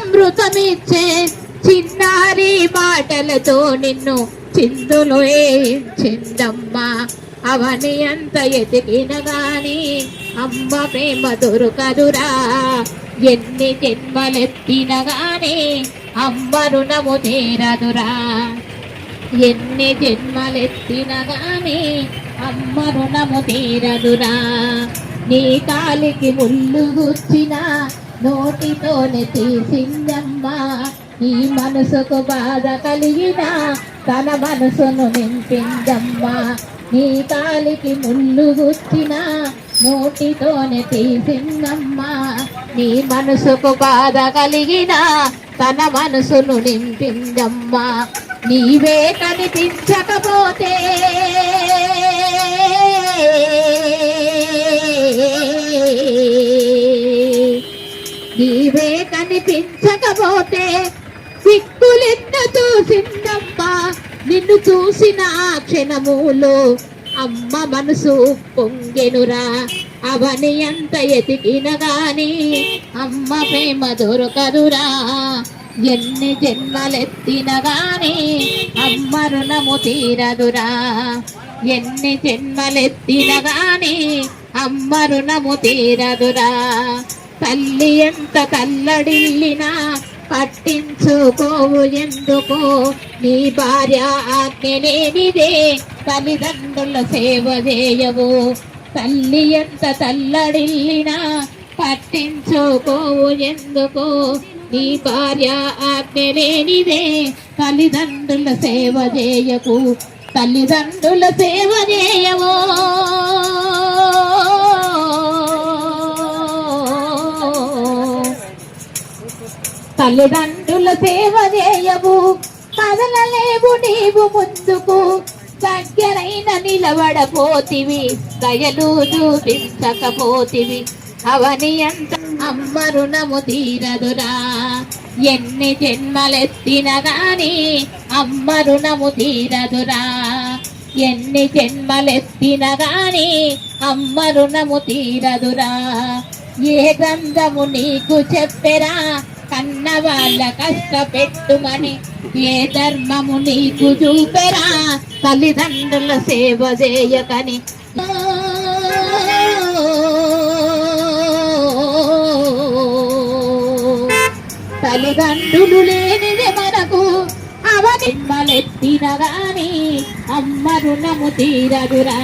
అమృతమిచ్చే చిన్నారి మాటలతో నిన్ను చిందులు వేయించిందమ్మా. అవని అంత ఎదిగిన గాని అమ్మ ప్రేమ దొరకదురా. ఎన్ని జన్మలెత్తిన గాని అమ్మ రుణము తీరదురా. ఎన్ని జన్మలెత్తిన గాని అమ్మ రుణము తీరదురా. నీ కాలికి ముళ్ళు గుచ్చిన నోటితోనే తీసిందమ్మా. నీ మనసుకు బాధ కలిగిన తన మనసును నింపిందమ్మా. నీ కాలికి ముళ్ళు గుచ్చిన నోటితోనే తీసిందమ్మా. నీ మనసుకు బాధ కలిగిన తన మనసును నింపిందమ్మా. నీవే కనిపించకపోతే నీవే కనిపించకపోతే సిక్కులెన్న చూసిందమ్మా. నిన్ను చూసిన క్షణములో అమ్మ మనసు పొంగెనురా. అవని ఎంత ఎతికిన గాని అమ్మ ప్రేమ దొరకదురా. ఎన్ని జన్మలెత్తిన గాని అమ్మ రుణము తీరదురా. ఎన్ని జన్మలెత్తిన గాని అమ్మ రుణము తీరదురా. తల్లి ఎంత తల్లడిల్లినా పట్టించుకోవు ఎందుకో. నీ భార్య ఆజ్ఞ లేనిదే తల్లిదండ్రుల సేవ చేయవు. తల్లి ఎంత తల్లడిల్లినా పట్టించుకోవు ఎందుకో. నీ భార్య ఆజ్ఞ లేనిదే తల్లిదండ్రుల సేవ చేయకు. తల్లిదండ్రుల సేవ చేయవో. తల్లిదండ్రుల సేవ చేయవు. కదలలేవు నీవు ముందుకు. దగ్గరైన నిలబడపోతివి దయలు చూపించకపోతివి. అవని అంత అమ్మ రుణము తీరదురా. ఎన్ని జన్మలెత్తిన గాని అమ్మ రుణము తీరదురా. ఎన్ని జన్మలెత్తిన గాని అమ్మ రుణము తీరదురా. ఏ గ్రంథము నీకు చెప్పెరా కన్న వాళ్ళ కష్టపెట్టుమని. ఏ ధర్మము నీకు చూపెరా తల్లిదండ్రుల సేవ చేయకని. తల్లిదండ్రులు లేనిదే మనకు అవనిమ్మలెత్తిన గాని అమ్మ రుణము తీరదురా.